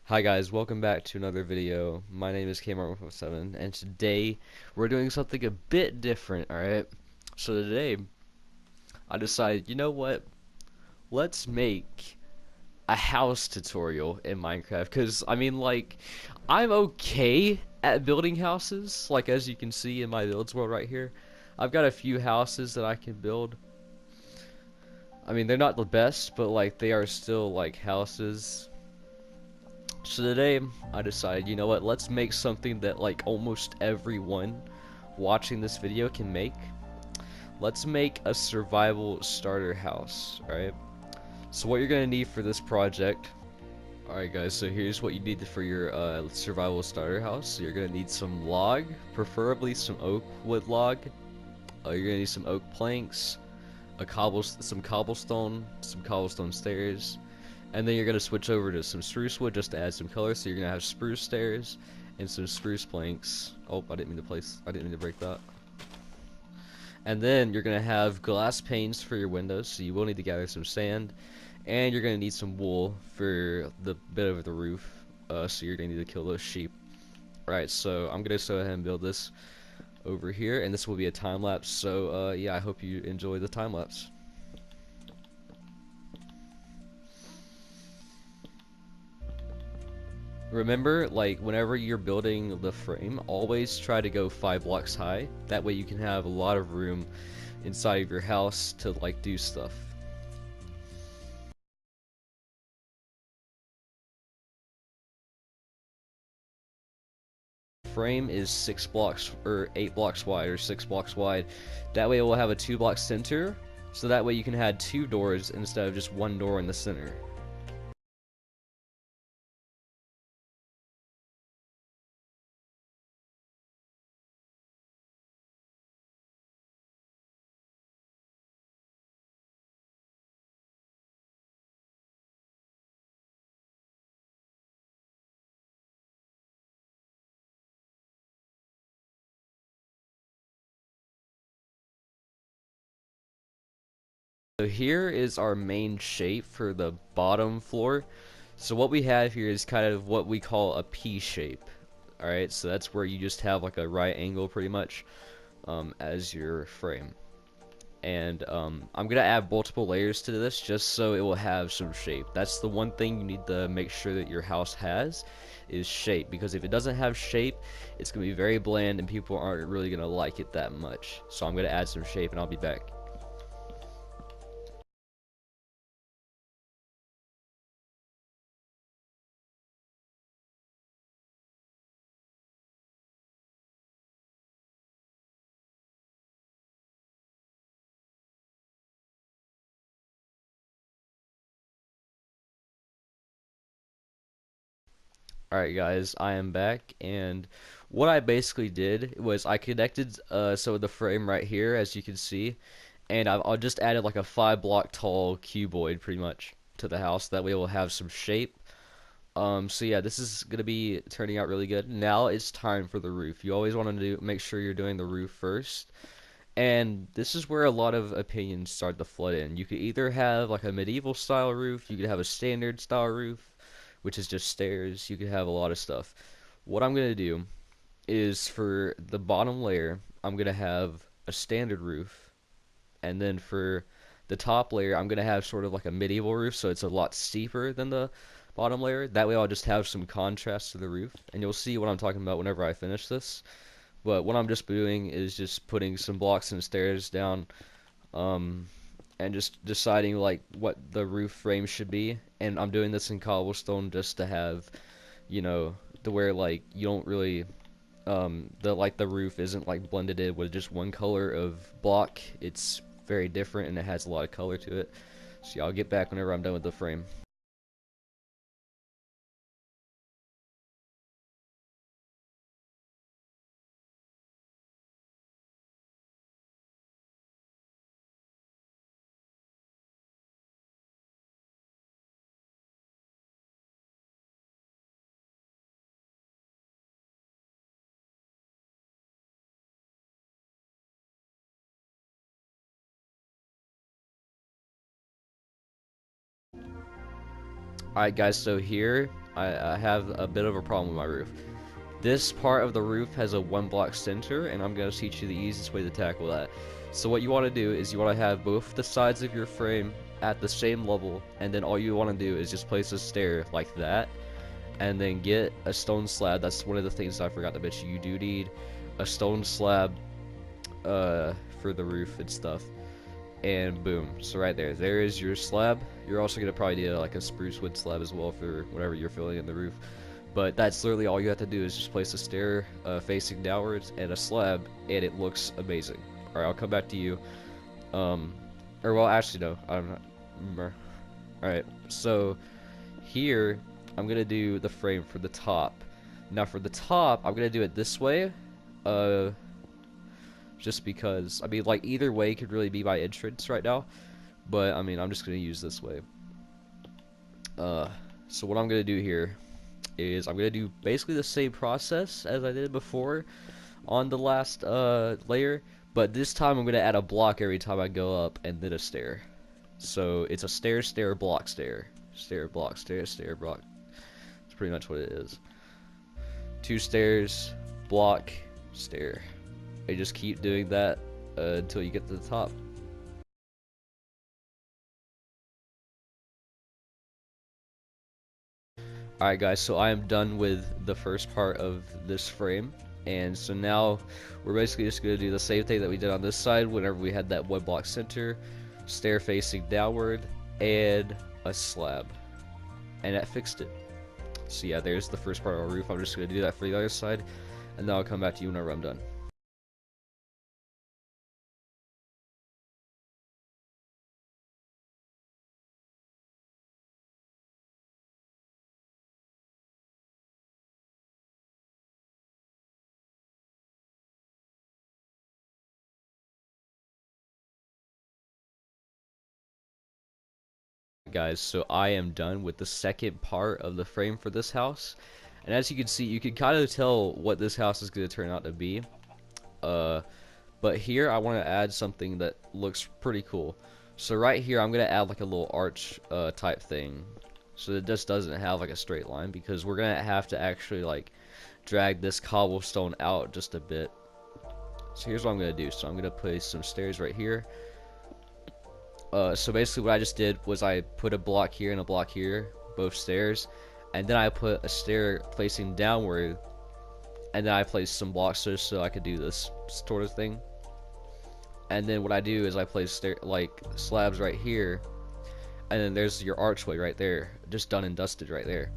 Hi guys, welcome back to another video. My name is Kmart157 and today we're doing something a bit different, alright? So today I decided, you know what? Let's make a house tutorial in Minecraft because I'm okay at building houses, like as you can see in my builds world right here. I've got a few houses that I can build. I mean, they're not the best, but like they are still like houses. So today, I decided, you know what, let's make something that like almost everyone watching this video can make. Let's make a survival starter house, alright? So what you're gonna need for this project, alright guys, so here's what you need for your survival starter house. So you're gonna need some log, preferably some oak wood log. You're gonna need some oak planks, some cobblestone stairs, and then you're gonna switch over to some spruce wood just to add some color. So you're gonna have spruce stairs and some spruce planks. Oh, I didn't mean to break that. And then you're gonna have glass panes for your windows, so you will need to gather some sand, and you're gonna need some wool for the bit of the roof. So you're gonna need to kill those sheep. Alright, so I'm gonna go ahead and build this over here, and this will be a time lapse. So yeah, I hope you enjoy the time lapse. Remember, like, whenever you're building the frame, always try to go 5 blocks high. That way you can have a lot of room inside of your house to, like, do stuff. Frame is 6 blocks, or 8 blocks wide, or 6 blocks wide. That way it will have a 2-block center, so that way you can have 2 doors instead of just 1 door in the center. So here is our main shape for the bottom floor. So what we have here is kind of what we call a P shape. Alright, so that's where you just have like a right angle pretty much as your frame. And I'm gonna add multiple layers to this just so it will have some shape. That's the one thing you need to make sure that your house has is shape, because if it doesn't have shape, it's gonna be very bland and people aren't really gonna like it that much. So I'm gonna add some shape and I'll be back. Alright guys, I am back, and what I basically did was I connected so the frame right here, as you can see, and I'll just added like a 5-block tall cuboid pretty much to the house. That way we'll have some shape. So yeah, this is gonna be turning out really good. Now it's time for the roof. You always want to make sure you're doing the roof first. And this is where a lot of opinions start to flood in. You could either have like a medieval style roof, you could have a standard style roof, which is just stairs. You could have a lot of stuff. What I'm gonna do is for the bottom layer, I'm gonna have a standard roof, and then for the top layer, I'm gonna have sort of like a medieval roof, so it's a lot steeper than the bottom layer. That way I'll just have some contrast to the roof, and you'll see what I'm talking about whenever I finish this. But what I'm just doing is just putting some blocks and stairs down, um, and just deciding like what the roof frame should be. And I'm doing this in cobblestone just to have, you know, to where like you don't really the roof isn't like blended in with just one color of block. It's very different and it has a lot of color to it. So yeah, I'll get back whenever I'm done with the frame. Alright guys, so here I have a bit of a problem with my roof. This part of the roof has a 1 block center, and I'm going to teach you the easiest way to tackle that. So what you want to do is you want to have both the sides of your frame at the same level, and then all you want to do is just place a stair like that, and then get a stone slab. That's one of the things I forgot to mention. You do need a stone slab for the roof and stuff. And boom, so right there is your slab. You're also going to probably need like a spruce wood slab as well for whatever you're filling in the roof. But that's literally all you have to do is just place a stair facing downwards and a slab, and it looks amazing. Alright, I'll come back to you. Or well, actually no, I'm not. Alright, so here I'm gonna do the frame for the top. Now for the top, I'm gonna do it this way. Just because, I mean, like, either way could really be my entrance right now, but I mean, I'm just gonna use this way. So what I'm gonna do here is I'm gonna do basically the same process as I did before on the last layer, but this time I'm gonna add a block every time I go up and then a stair. So it's a stair, stair, block, stair, stair, block, stair, stair, block. That's pretty much what it is. 2 stairs, block, stair. And just keep doing that until you get to the top. Alright guys, so I am done with the first part of this frame, and so now we're basically just going to do the same thing that we did on this side whenever we had that 1 block center, stair facing downward, and a slab. And that fixed it. So yeah, there's the first part of our roof. I'm just going to do that for the other side, and then I'll come back to you whenever I'm done. Guys, so I am done with the second part of the frame for this house, and as you can see, you can kind of tell what this house is going to turn out to be. But here I want to add something that looks pretty cool. So right here I'm going to add like a little arch type thing, so it just doesn't have like a straight line, because we're going to have to actually like drag this cobblestone out just a bit. So here's what I'm going to do. So I'm going to place some stairs right here. So basically what I just did was I put a block here and a block here, both stairs, and then I put a stair facing downward, and then I placed some blocks just so I could do this sort of thing. And then what I do is I place like slabs right here, and then there's your archway right there, just done and dusted right there.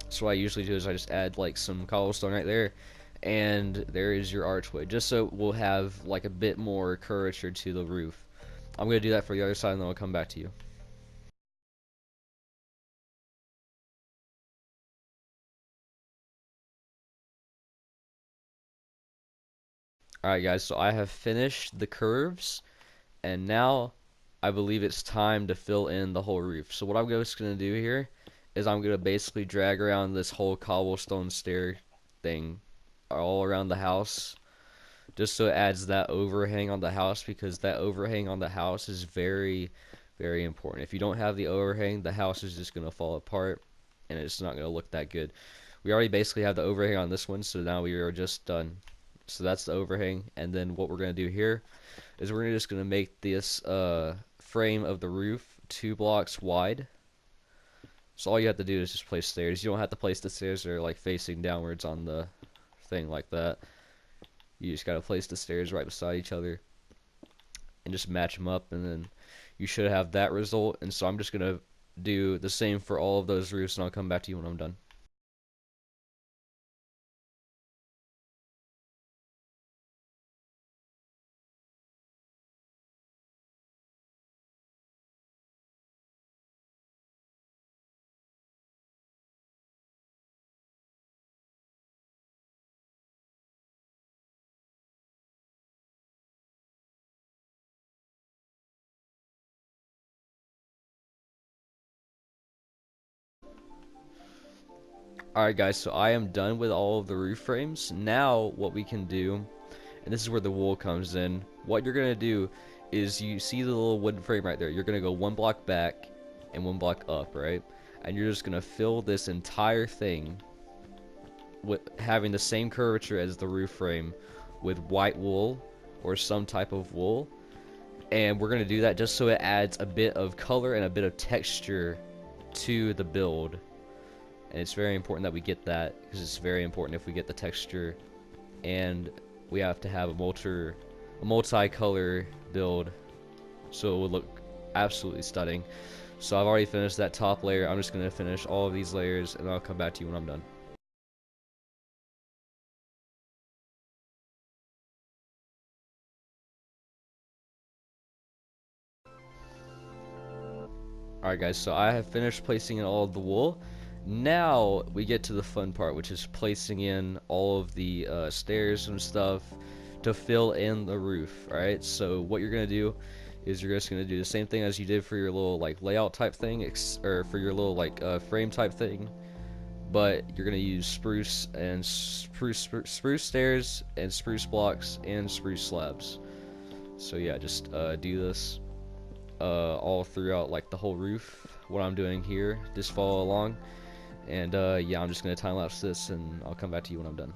So what I usually do is I just add like some cobblestone right there, and there is your archway, just so we'll have like a bit more curvature to the roof. I'm going to do that for the other side, and then I'll come back to you. Alright guys, so I have finished the curves, and now I believe it's time to fill in the whole roof. So what I'm just going to do here is I'm going to basically drag around this whole cobblestone stair thing all around the house, just so it adds that overhang on the house, because that overhang on the house is very, very important. If you don't have the overhang, the house is just going to fall apart, and it's not going to look that good. We already basically have the overhang on this one, so now we are just done. So that's the overhang, and then what we're going to do here is we're just going to make this frame of the roof 2 blocks wide. So all you have to do is just place stairs. You don't have to place the stairs that are like facing downwards on the thing like that. You just gotta place the stairs right beside each other and just match them up, and then you should have that result. And so I'm just gonna do the same for all of those roofs, and I'll come back to you when I'm done. Alright guys, so I am done with all of the roof frames. Now what we can do, and this is where the wool comes in, what you're gonna do is, you see the little wooden frame right there, you're gonna go 1 block back and 1 block up, right? and you're just gonna fill this entire thing with having the same curvature as the roof frame with white wool or some type of wool. And we're gonna do that just so it adds a bit of color and a bit of texture to the build. And it's very important that we get that, because it's very important if we get the texture, and we have to have a multi-color build so it would look absolutely stunning. So I've already finished that top layer. I'm just going to finish all of these layers, and I'll come back to you when I'm done. Alright guys, so I have finished placing in all of the wool. Now we get to the fun part, which is placing in all of the stairs and stuff to fill in the roof. Alright, so what you're going to do is you're just going to do the same thing as you did for your little like layout type thing, or for your little like frame type thing, but you're going to use spruce and spruce stairs and spruce blocks and spruce slabs. So yeah, just do this all throughout like the whole roof. What I'm doing here, just follow along, and yeah, I'm just gonna time lapse this, and I'll come back to you when I'm done.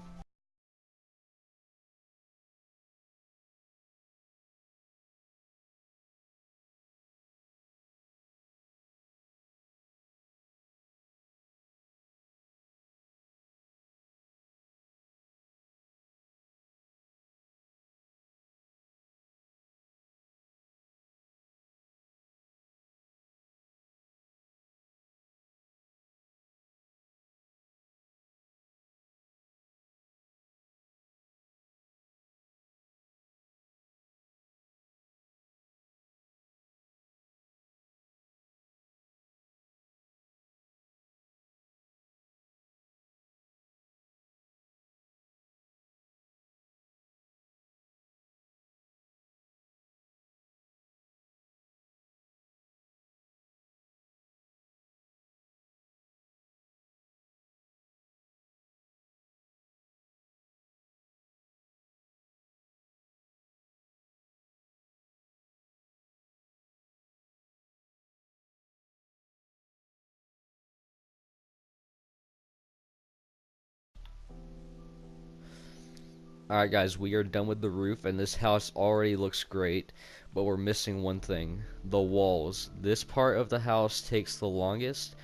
Alright guys, we are done with the roof, and this house already looks great, but we're missing one thing: the walls. This part of the house takes the longest,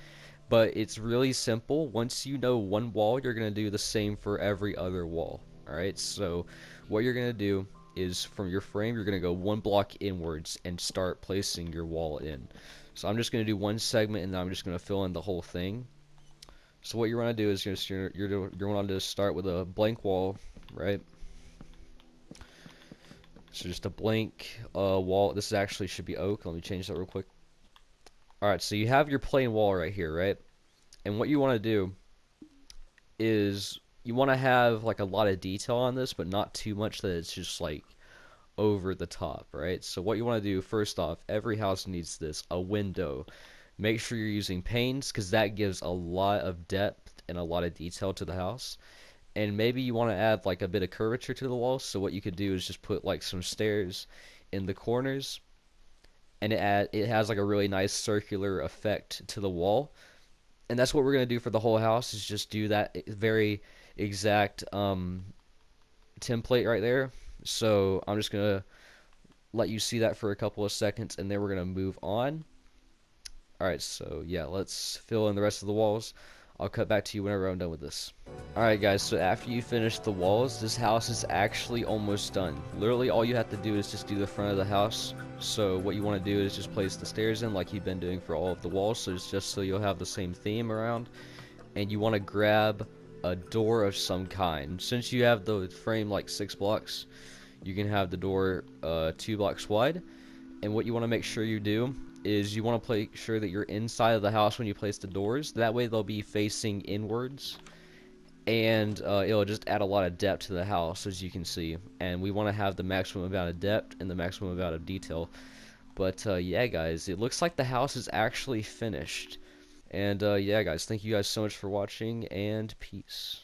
but it's really simple. Once you know one wall, you're going to do the same for every other wall. Alright, so what you're going to do is, from your frame, you're going to go one block inwards and start placing your wall in. So I'm just going to do one segment, and then I'm just going to fill in the whole thing. So what you want to do is you're going to start with a blank wall, right? So just a blank wall. This actually should be oak. Let me change that real quick. Alright, so you have your plain wall right here, right? And what you want to do is you want to have like a lot of detail on this, but not too much that it's just like over the top, right? So what you want to do, first off, every house needs this, a window. Make sure you're using panes, because that gives a lot of depth and a lot of detail to the house. And maybe you want to add like a bit of curvature to the wall, so what you could do is just put like some stairs in the corners, and it has like a really nice circular effect to the wall. And that's what we're going to do for the whole house, is just do that very exact template right there. So I'm just going to let you see that for a couple of seconds, and then we're going to move on. Alright, so yeah, let's fill in the rest of the walls. I'll cut back to you whenever I'm done with this. Alright guys, so after you finish the walls, this house is actually almost done. Literally all you have to do is just do the front of the house. So what you want to do is just place the stairs in like you've been doing for all of the walls, so it's just so you'll have the same theme around. And you want to grab a door of some kind. Since you have the frame like 6 blocks, you can have the door 2 blocks wide. And what you want to make sure you do is you want to make sure that you're inside of the house when you place the doors. That way they'll be facing inwards, and it'll just add a lot of depth to the house, as you can see. And we want to have the maximum amount of depth and the maximum amount of detail. But yeah guys, it looks like the house is actually finished. And yeah guys, thank you guys so much for watching, and peace.